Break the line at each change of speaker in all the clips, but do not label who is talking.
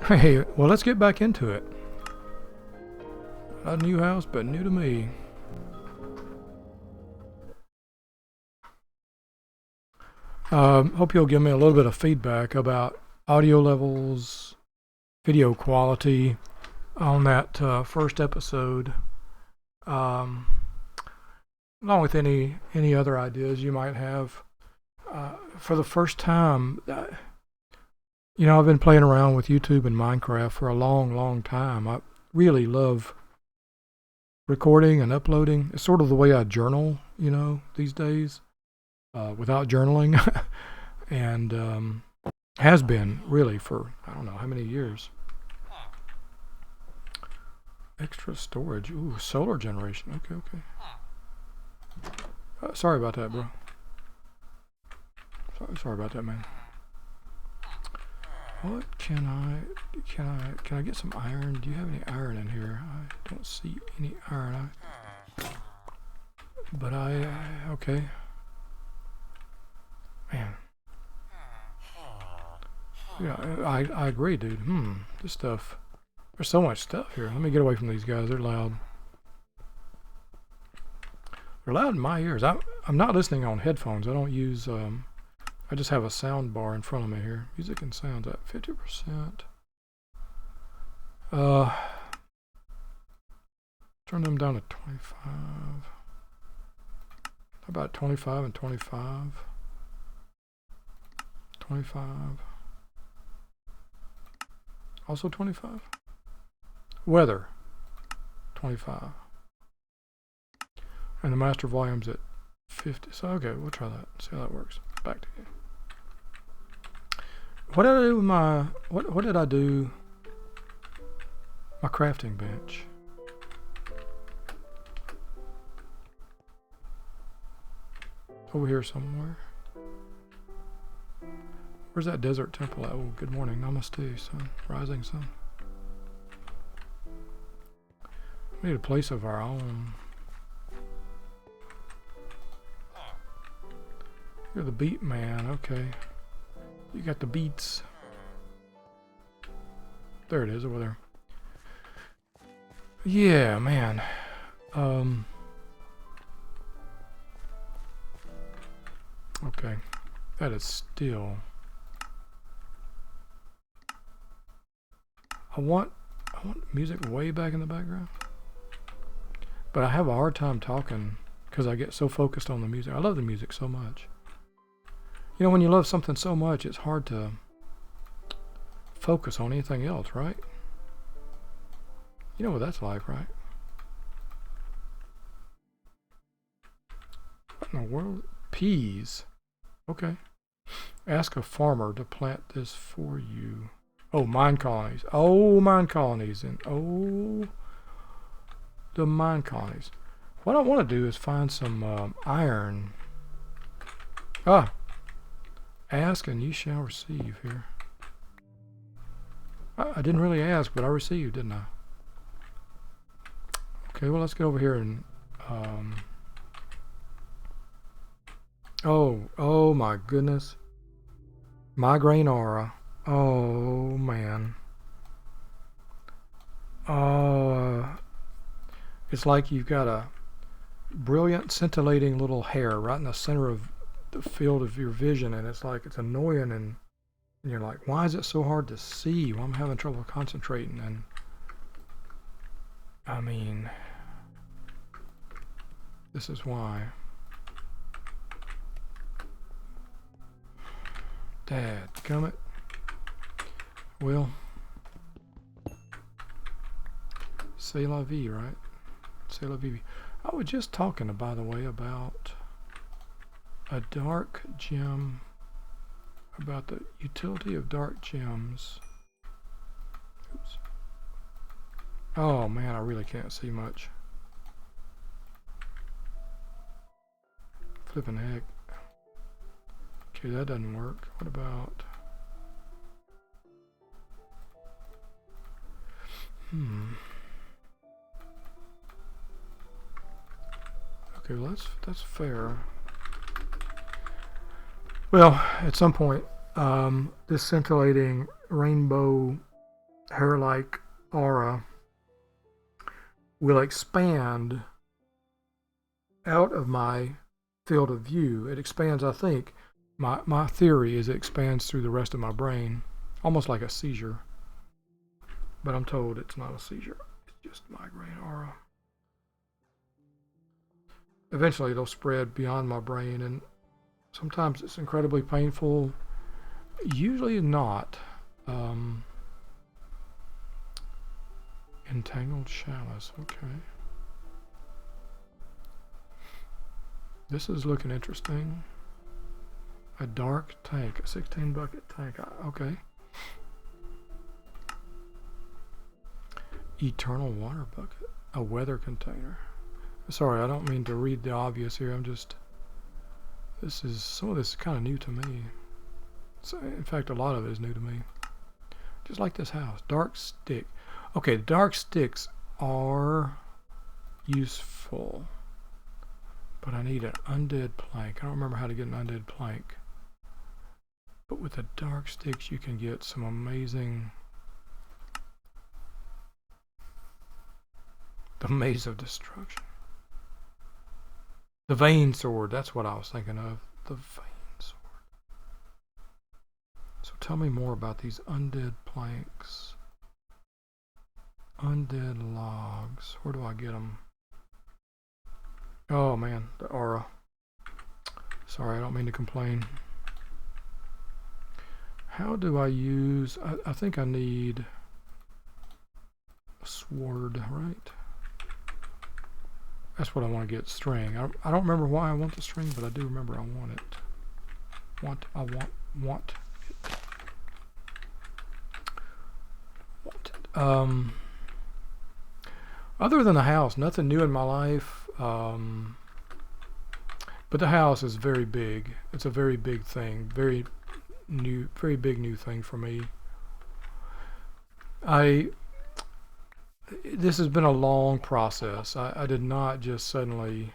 Hey, well, let's get back into it. A new house, but new to me. Hope you'll give me a little bit of feedback about audio levels, video quality on that first episode, along with any other ideas you might have. For the first time, I've been playing around with YouTube and Minecraft for a long time. I really love recording and uploading. It's sort of the way I journal, these days, without journaling, and has been really for I don't know how many years. Extra storage. Ooh, solar generation. Okay. Sorry about that, bro. Sorry about that, man. What can I get some iron? Do you have any iron in here? I don't see any iron. Okay. Man. Yeah, I agree, dude. This stuff. There's so much stuff here. Let me get away from these guys. They're loud. They're loud in my ears. I'm not listening on headphones. I don't use I just have a sound bar in front of me here. Music and sounds at 50%. Turn them down to 25. How about 25 and 25? 25. Also 25. Weather, 25. And the master volume's at 50. So okay, we'll try that. See how that works. Back to you. What did I do with my what did I do? My crafting bench. Over here somewhere. Where's that desert temple at? Oh, good morning. Namaste, sun. Rising sun. We need a place of our own. You're the beat man, okay. You got the beats. There it is over there. Yeah, man. Okay. That is still. I want music way back in the background. But I have a hard time talking because I get so focused on the music. I love the music so much. When you love something so much, it's hard to focus on anything else, right? You know what that's like, right? What in the world? Peas. Okay. Ask a farmer to plant this for you. Oh, mine colonies. Oh, mine colonies. And oh, the mine colonies. What I want to do is find some iron. Ask and you shall receive here. I didn't really ask, but I received, didn't I? Okay, well, let's get over here and oh my goodness. Migraine aura. Oh man. It's like you've got a brilliant scintillating little hair right in the center of the field of your vision, and it's like it's annoying, and you're like, why is it so hard to see? Well, I'm having trouble concentrating, and I mean, this is why. Dad, gummit. Well, c'est la vie, right? C'est la vie. I was just talking, by the way, about a dark gem, about the utility of dark gems. Oops. Oh man, I really can't see much. Flipping heck. Okay, that doesn't work. What about? Okay, well that's fair. Well, at some point, this scintillating rainbow hair-like aura will expand out of my field of view. It expands, I think. My theory is it expands through the rest of my brain, almost like a seizure. But I'm told it's not a seizure. It's just migraine aura. Eventually it'll spread beyond my brain, and sometimes it's incredibly painful. Usually not. Entangled chalice, okay. This is looking interesting. A dark tank, a 16 bucket tank, okay. Eternal water bucket, a weather container. Sorry, I don't mean to read the obvious here. Some of this is kind of new to me. So, in fact, a lot of it is new to me. Just like this house, dark stick. Okay, dark sticks are useful, but I need an undead plank. I don't remember how to get an undead plank. But with the dark sticks, you can get some amazing... The Maze of Destruction. The Vein Sword, that's what I was thinking of. The Vein Sword. So tell me more about these undead planks. Undead logs. Where do I get them? Oh man, the aura. Sorry, I don't mean to complain. How do I use... I think I need a sword, right? That's what I want to get, string. I don't remember why I want the string, but I do remember I want it. Want it. Want it. Other than the house, nothing new in my life. But the house is very big. It's a very big thing. Very big new thing for me. This has been a long process. I did not just suddenly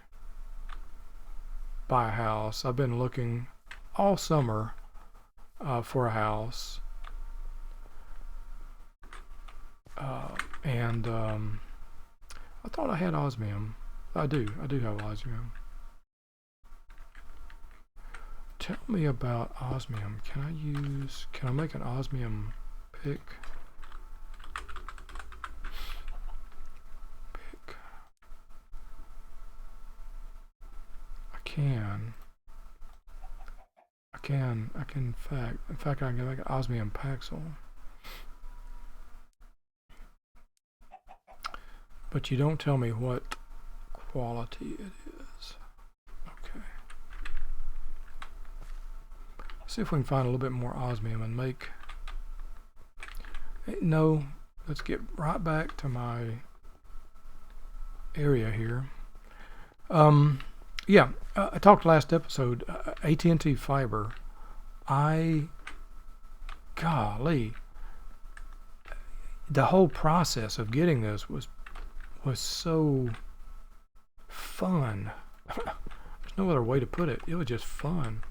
buy a house. I've been looking all summer for a house. And I thought I had osmium. I do have osmium. Tell me about osmium. Can I make an osmium pick? I can in fact I can make an osmium paxel. But you don't tell me what quality it is. Okay. See if we can find a little bit more osmium and make... No, let's get right back to my area here. Yeah, I talked last episode, AT&T fiber. Golly, the whole process of getting this was so fun. There's no other way to put it. It was just fun.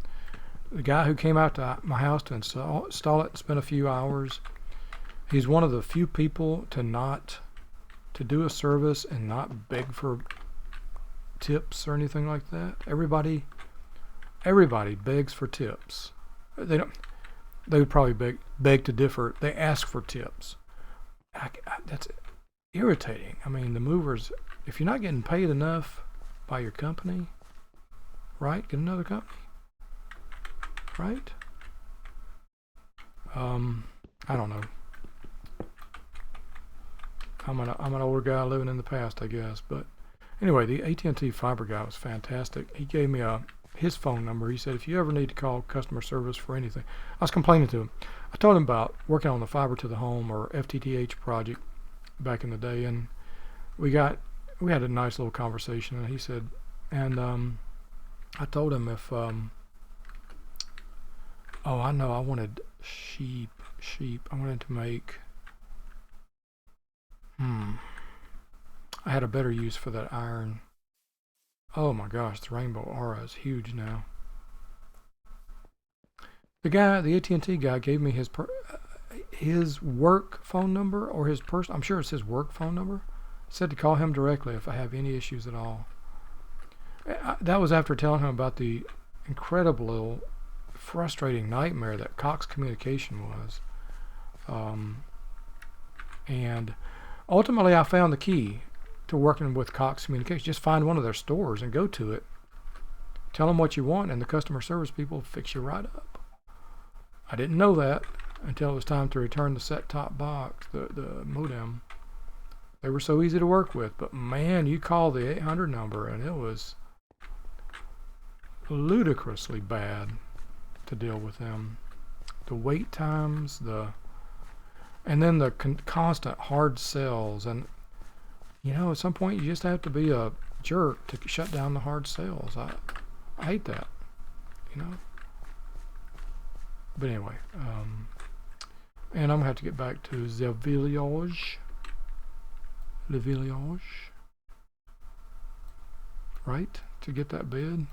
The guy who came out to my house to install it, spent a few hours. He's one of the few people to do a service and not beg for tips or anything like that. Everybody begs for tips. They would probably beg to differ. They ask for tips. That's irritating. I mean, the movers, if you're not getting paid enough by your company, right? Get another company, right? I don't know. I'm an older guy living in the past, I guess. But anyway, the AT&T fiber guy was fantastic. He gave me his phone number. He said, if you ever need to call customer service for anything. I was complaining to him. I told him about working on the fiber to the home or FTTH project back in the day, and we had a nice little conversation. And he said, and I told him if I know, I wanted sheep. I wanted to make I had a better use for that iron. Oh my gosh, the rainbow aura is huge now. The AT&T guy gave me his work phone number or his personal, I'm sure it's his work phone number. It said to call him directly if I have any issues at all. That was after telling him about the incredible, frustrating nightmare that Cox Communication was. And ultimately I found the key to working with Cox Communication. Just find one of their stores and go to it. Tell them what you want, and the customer service people will fix you right up. I didn't know that until it was time to return the set-top box, the modem. They were so easy to work with, but man, you call the 800 number and it was ludicrously bad to deal with them. The wait times, and then the constant hard sells, and at some point you just have to be a jerk to shut down the hard sells. I hate that, But anyway, and I'm gonna have to get back to the village. Le village, right? To get that bed.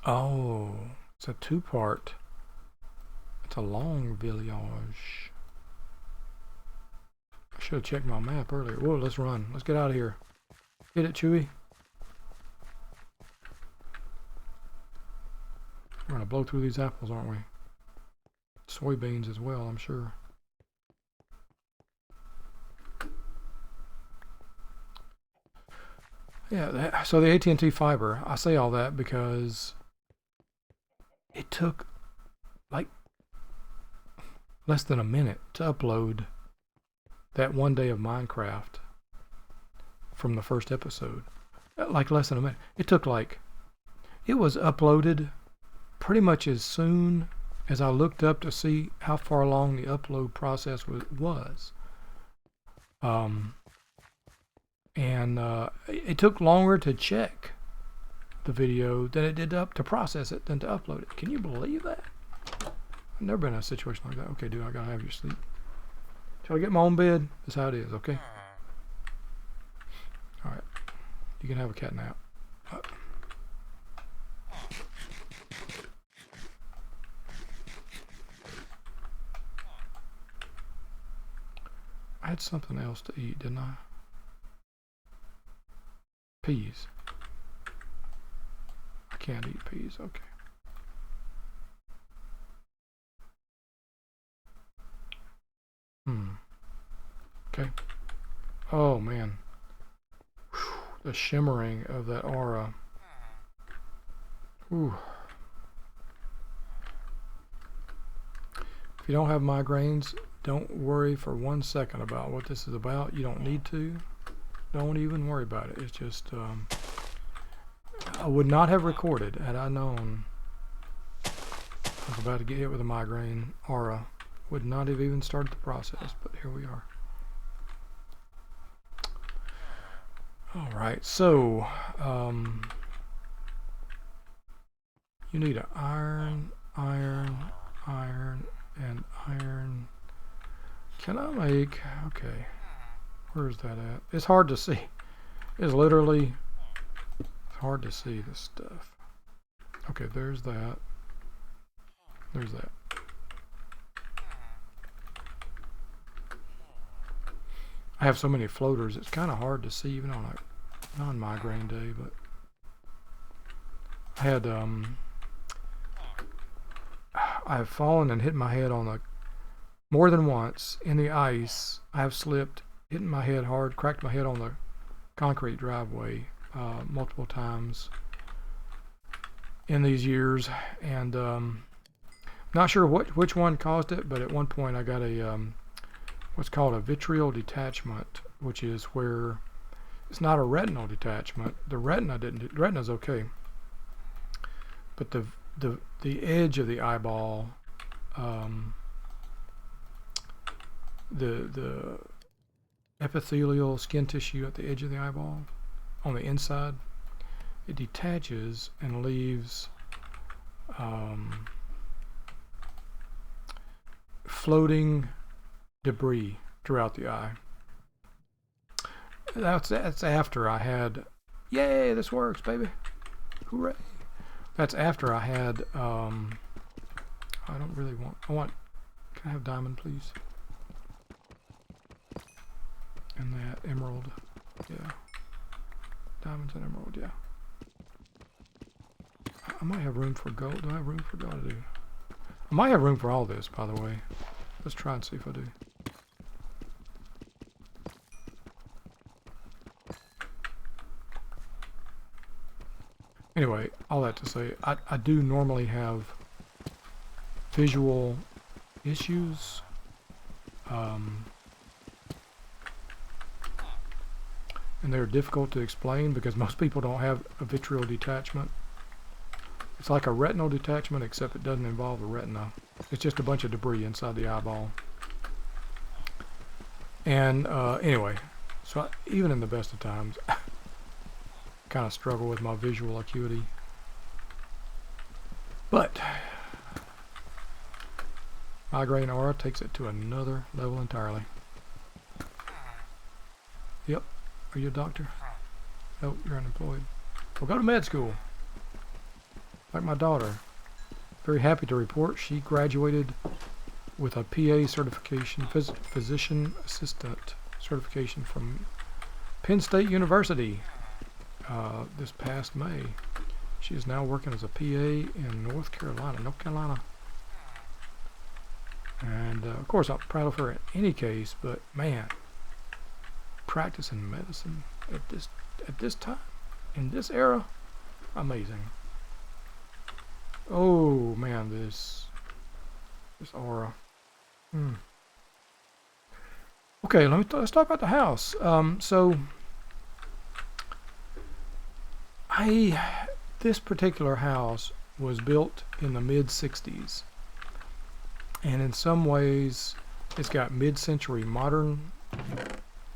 Oh, it's a two-part. It's a long village. I should have checked my map earlier. Whoa, let's run. Let's get out of here. Get it, Chewy. We're gonna blow through these apples, aren't we? Soybeans as well, I'm sure. Yeah, so the AT&T fiber, I say all that because it took like less than a minute to upload that one day of Minecraft from the first episode. Like less than a minute. It was uploaded pretty much as soon as I looked up to see how far along the upload process was. And it took longer to check the video than it did to process it than to upload it. Can you believe that? I've never been in a situation like that. Okay, dude, I gotta have your sleep. Till I get my own bed, that's how it is, okay? Alright. You can have a cat nap. I had something else to eat, didn't I? Peas. I can't eat peas, okay. Okay. Oh man. Whew, the shimmering of that aura. Whew. If you don't have migraines, don't worry for 1 second about what this is about. You don't need to. Don't even worry about it. It's just, I would not have recorded had I known I was about to get hit with a migraine aura. Would not have even started the process, but here we are. Alright, so, you need an iron, and iron. Can I make, okay. Where's that at? It's hard to see. It's literally hard to see this stuff. Okay, there's that. There's that. I have so many floaters, it's kind of hard to see even on a non-migraine day, but I had, I've fallen and hit my head on the, more than once in the ice. I have slipped, hitting my head hard, cracked my head on the concrete driveway multiple times in these years, and not sure which one caused it, but at one point I got a what's called a vitreal detachment, which is where it's not a retinal detachment. The retina's okay, but the edge of the eyeball, the epithelial skin tissue at the edge of the eyeball on the inside, it detaches and leaves floating debris throughout the eye. That's after I had, yay, this works, baby, hooray. That's after I had I want Can I have diamond, please? And that emerald. Yeah. Diamonds and emerald, yeah. I might have room for gold. Do I have room for gold? I do. I might have room for all this, by the way. Let's try and see if I do. Anyway, all that to say, I do normally have visual issues. And they're difficult to explain because most people don't have a vitreal detachment. It's like a retinal detachment, except it doesn't involve the retina. It's just a bunch of debris inside the eyeball. And anyway, so even in the best of times, I kind of struggle with my visual acuity. But migraine aura takes it to another level entirely. Yep. Are you a doctor? Nope, you're unemployed. Well, go to med school. Like my daughter. Very happy to report she graduated with a PA certification, physician assistant certification from Penn State University this past May. She is now working as a PA in North Carolina. And of course, I'm proud of her in any case, but man, practicing medicine at this time, in this era, amazing. Oh man, this aura. Okay, let's talk about the house. So this particular house was built in the mid-60s, and in some ways it's got mid-century modern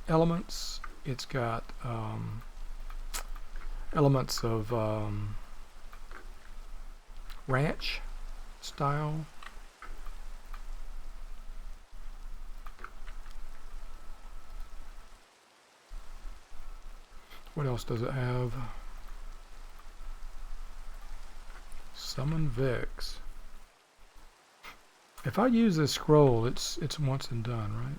elements. It's got elements of ranch style. What else does it have? Summon Vex. If I use this scroll, it's once and done, right?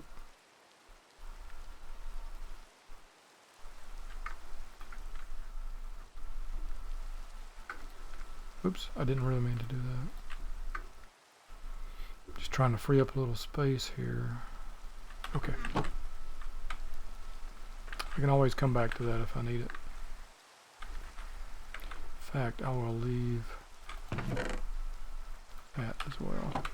Oops, I didn't really mean to do that. Just trying to free up a little space here. Okay. I can always come back to that if I need it. In fact, I will leave that as well.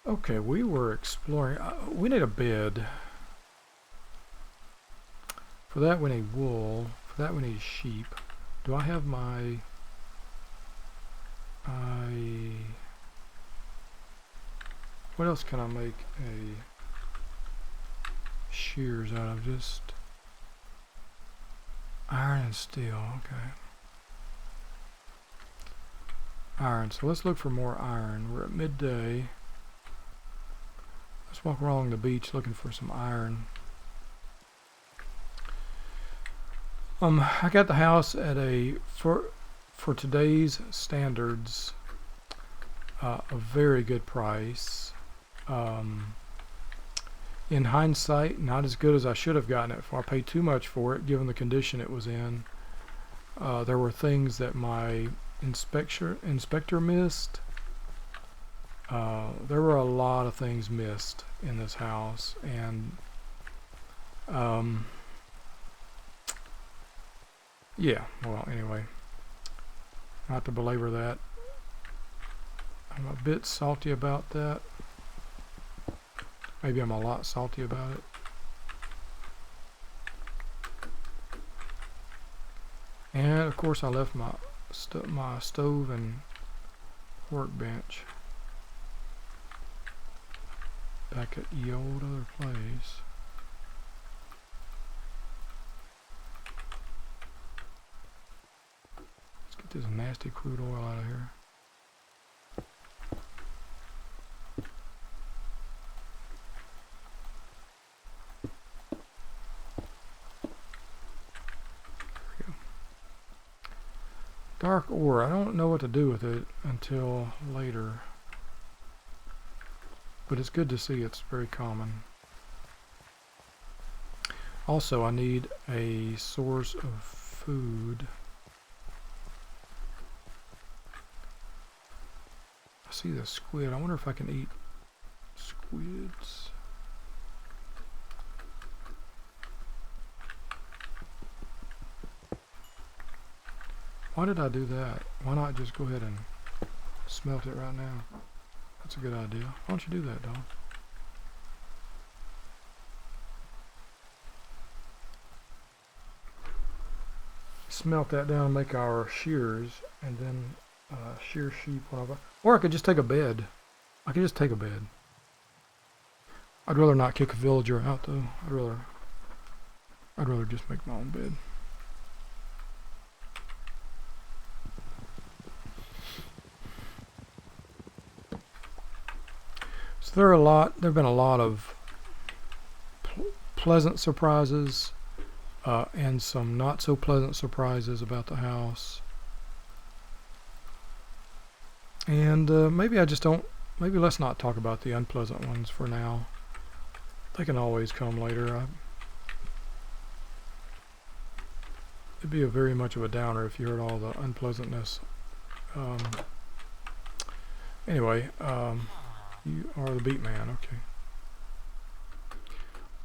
Okay, we were exploring. We need a bed. For that we need wool. For that we need sheep. Do I have my... What else can I make a shears out of? Just iron and steel. Okay. Iron. So let's look for more iron. We're at midday. Let's walk along the beach looking for some iron. I got the house at for today's standards, a very good price. In hindsight, not as good as I should have gotten it for. I paid too much for it, given the condition it was in. There were things that my inspector missed. There were a lot of things missed in this house, and yeah, well, anyway, not to belabor that. I'm a bit salty about that. Maybe I'm a lot salty about it. And of course I left my stove and workbench back at the old other place. Let's get this nasty crude oil out of here. dark ore. I don't know what to do with it until later. But it's good to see it's very common. Also, I need a source of food. I see the squid. I wonder if I can eat squids. Why did I do that? Why not just go ahead and smelt it right now? That's a good idea. Why don't you do that, dog? Smelt that down, make our shears, and then shear sheep, whatever. Or I could just take a bed. I could just take a bed. I'd rather not kick a villager out though. I'd rather just make my own bed. So there have been a lot of pleasant surprises and some not so pleasant surprises about the house. And maybe let's not talk about the unpleasant ones for now. They can always come later. It'd be very much of a downer if you heard all the unpleasantness. Anyway, you are the beat man,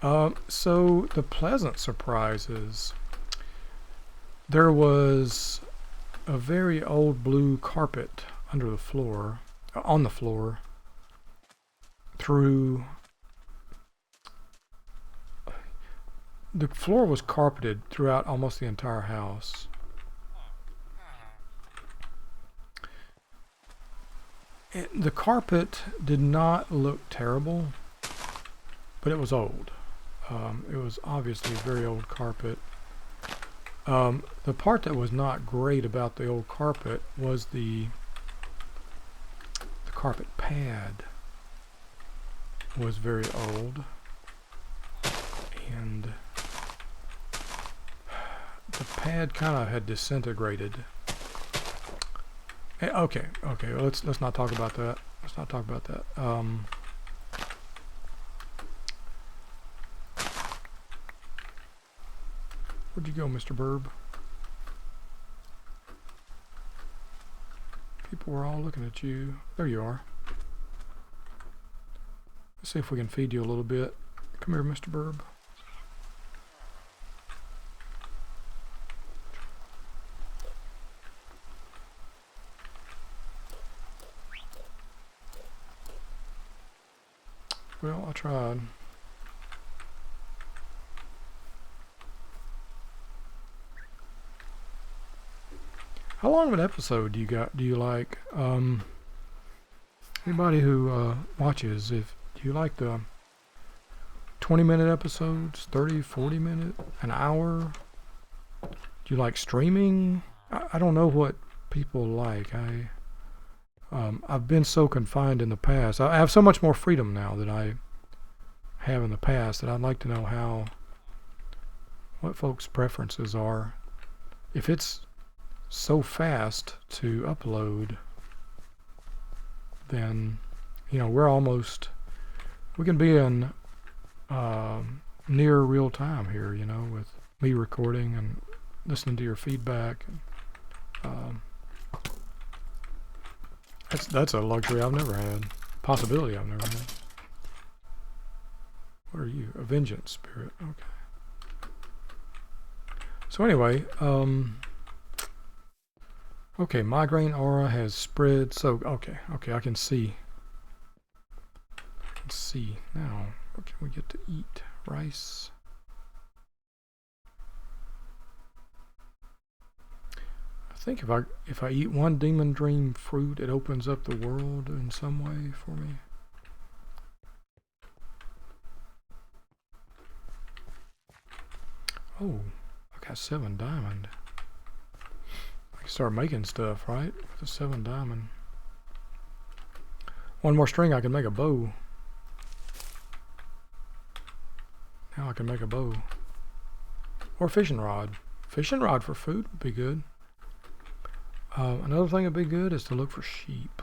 okay. So the pleasant surprises. There was a very old blue carpet under the floor, on the floor, through. The floor was carpeted throughout almost the entire house. The carpet did not look terrible, but it was old. It was obviously a very old carpet. The part that was not great about the old carpet was the carpet pad was very old, and the pad kind of had disintegrated. Okay, well, let's not talk about that. Let's not talk about that. Where'd you go, Mr. Burb? People were all looking at you. There you are. Let's see if we can feed you a little bit. Come here, Mr. Burb. Well, I tried. How long of an episode do you like? Anybody who watches, do you like the 20-minute episodes, 30, 40-minute, an hour? Do you like streaming? I don't know what people like. I've been so confined in the past. I have so much more freedom now than I have in the past that I'd like to know what folks' preferences are. If it's so fast to upload, then we can be in near real time here, with me recording and listening to your feedback. That's a luxury I've never had. Possibility I've never had. What are you? A vengeance spirit. Okay. So anyway, okay, migraine aura has spread. So okay, I can see. Let's see now. What can we get to eat? Rice. I think if I eat one demon dream fruit, it opens up the world in some way for me. Oh, I got 7 diamond. I can start making stuff, right? With a 7 diamond. One more string, I can make a bow. Now I can make a bow. Or fishing rod. Fishing rod for food would be good. Another thing that'd be good is to look for sheep.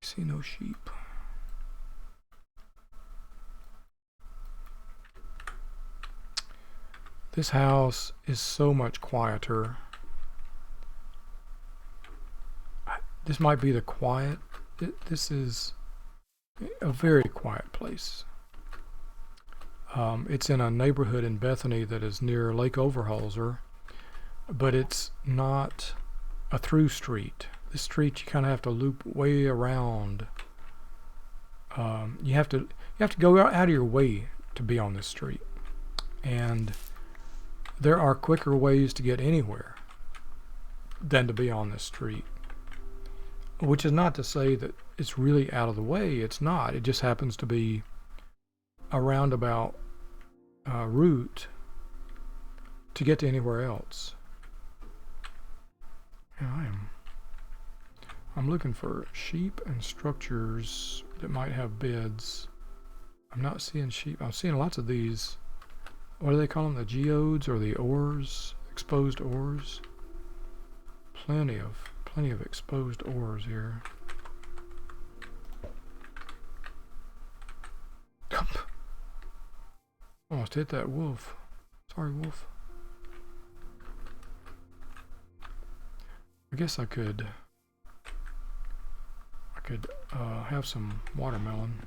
See no sheep. This house is so much quieter. This might be the quiet. This is a very quiet place. It's in a neighborhood in Bethany that is near Lake Overhalser, but it's not a through street. This street you kind of have to loop way around. You have to go out of your way to be on this street, and there are quicker ways to get anywhere than to be on this street. Which is not to say that it's really out of the way. It's not. It just happens to be a roundabout route to get to anywhere else. Yeah, I'm looking for sheep and structures that might have beds. I'm not seeing sheep. I'm seeing lots of these. What do they call them? The geodes or the ores? Exposed ores? Plenty of exposed ores here. Almost hit that wolf. Sorry, wolf. I guess I could have some watermelon.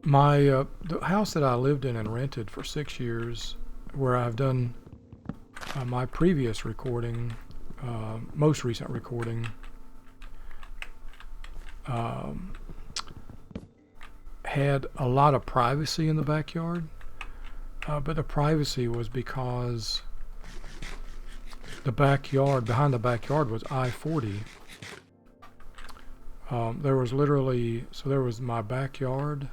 My the house that I lived in and rented for 6 years, where I've done my previous recording, most recent recording, had a lot of privacy in the backyard, but the privacy was because the backyard, behind the backyard was I-40. There was literally, so there was my backyard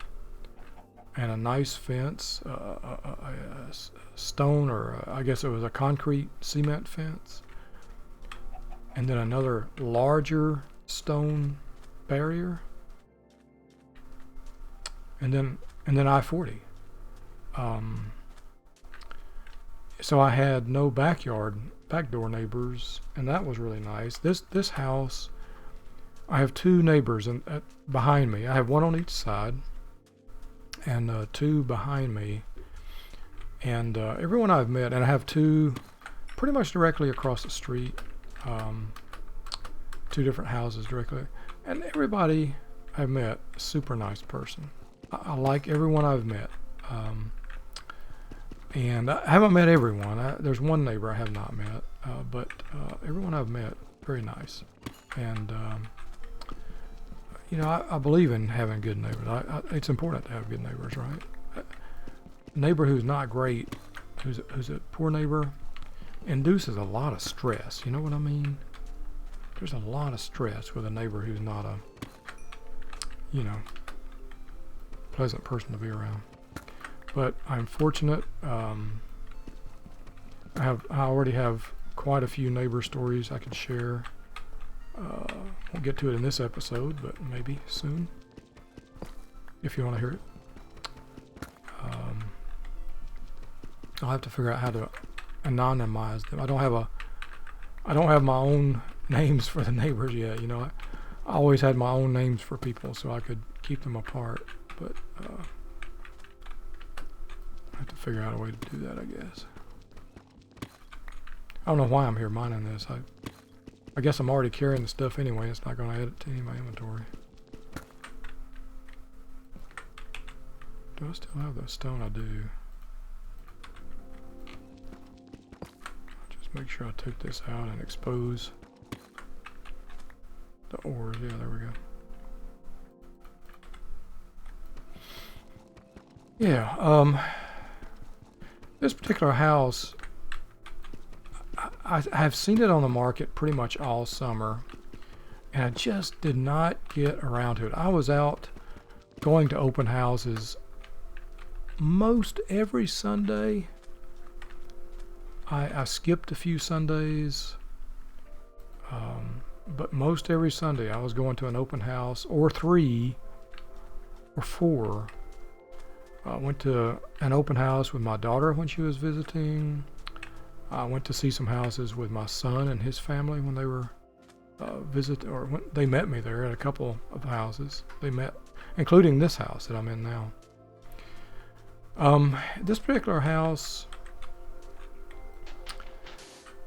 and a nice fence, a stone, or I guess it was a concrete cement fence, and then another larger stone barrier, and then I-40. So I had no backdoor neighbors, and that was really nice. This house, I have two neighbors behind me. I have one on each side, and two behind me, and everyone I've met, and I have two pretty much directly across the street, two different houses directly, and everybody I've met, super nice person. I like everyone I've met, and I haven't met everyone. There's one neighbor I have not met, but everyone I've met, very nice. And you know, I believe in having good neighbors. It's important to have good neighbors, right? A neighbor who's not great, who's a poor neighbor, induces a lot of stress. You know what I mean? There's a lot of stress with a neighbor who's not a, you know, pleasant person to be around. But I'm fortunate. I already have quite a few neighbor stories I can share. Won't get to it in this episode, but maybe soon, if you want to hear it. I'll have to figure out how to anonymize them. I don't have my own names for the neighbors yet. You know, I always had my own names for people so I could keep them apart. But I have to figure out a way to do that, I guess. I don't know why I'm here mining this. I guess I'm already carrying the stuff anyway. It's not going to add it to any of my inventory. Do I still have that stone? I do. Just make sure I took this out and expose the ores. Yeah, there we go. Yeah, this particular house, I have seen it on the market pretty much all summer, and I just did not get around to it. I was out going to open houses most every Sunday. I skipped a few Sundays, but most every Sunday I was going to an open house, or 3 or 4, I went to an open house with my daughter when she was visiting. I went to see some houses with my son and his family when they were when they met me there at a couple of houses. They met, including this house that I'm in now. This particular house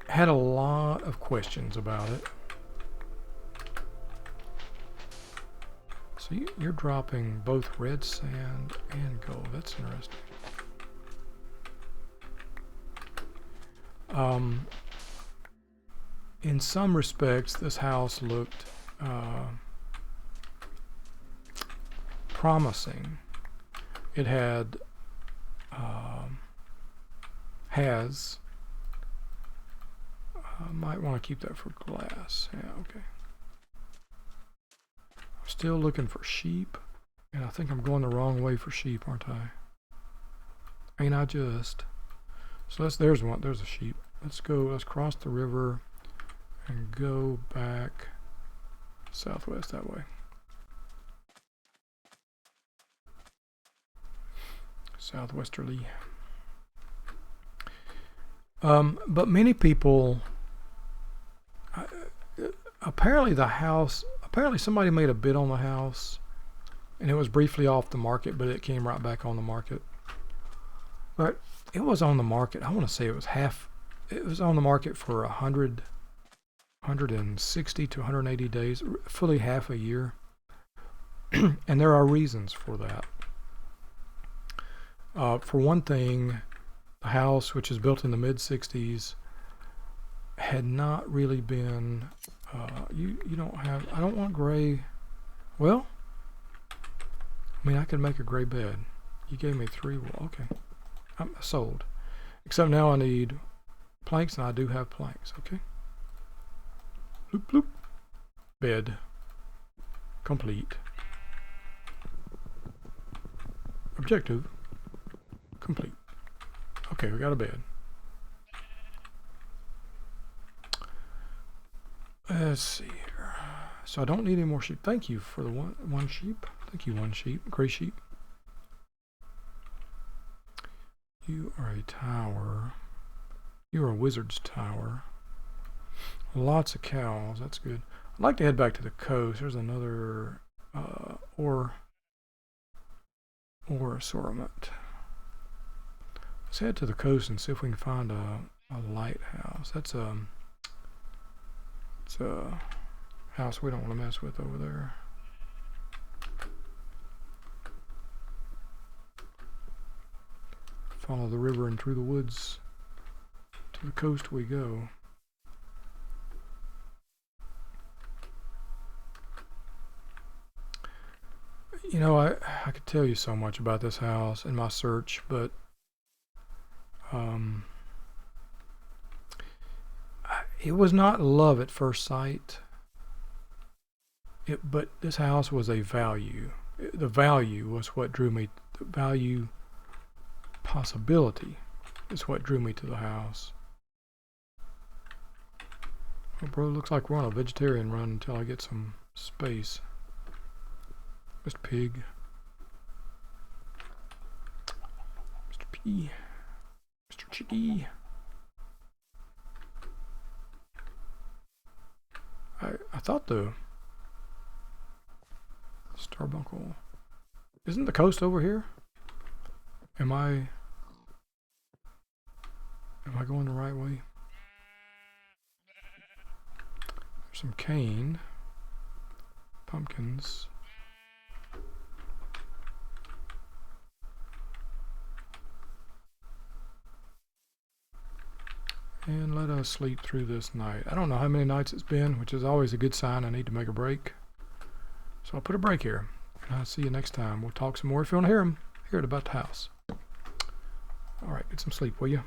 had a lot of questions about it. So you're dropping both red sand and gold. That's interesting. In some respects, this house looked promising. It had might want to keep that for glass. Yeah, okay. I'm still looking for sheep, and I think I'm going the wrong way for sheep, aren't I? Ain't I just? So there's a sheep. Let's cross the river and go back southwest that way. Southwesterly. But many people, apparently somebody made a bid on the house, and it was briefly off the market, but it came right back on the market. But it was on the market, I want to say it was on the market for 160 to 180 days, fully half a year. And there are reasons for that. For one thing, the house, which is built in the mid-60s, had not really been, you don't have, I don't want gray. Well, I mean, I could make a gray bed. You gave me 3 wool. Okay. I'm sold. Except now I need planks, and I do have planks. Okay. Bloop, bloop. Bed. Complete. Objective. Complete. Okay, we got a bed. Let's see here. So I don't need any more sheep. Thank you for the one sheep. Thank you, one sheep. Gray sheep. You are a tower. You are a wizard's tower. Lots of cows. That's good. I'd like to head back to the coast. There's another ore assortment. Let's head to the coast and see if we can find a lighthouse. It's a house we don't want to mess with over there. Follow the river and through the woods. To the coast we go. You know, I could tell you so much about this house in my search, but it was not love at first sight. But this house was a value. The value was what drew me. The value possibility is what drew me to the house. Oh, bro, looks like we're on a vegetarian run until I get some space. Mr. Pig. Mr. P. Mr. Chickie. I thought the Starbuncle. Isn't the coast over here? Am I going the right way? There's some cane. Pumpkins. And let us sleep through this night. I don't know how many nights it's been, which is always a good sign I need to make a break. So I'll put a break here. And I'll see you next time. We'll talk some more if you want to hear it about the house. All right, get some sleep, will you?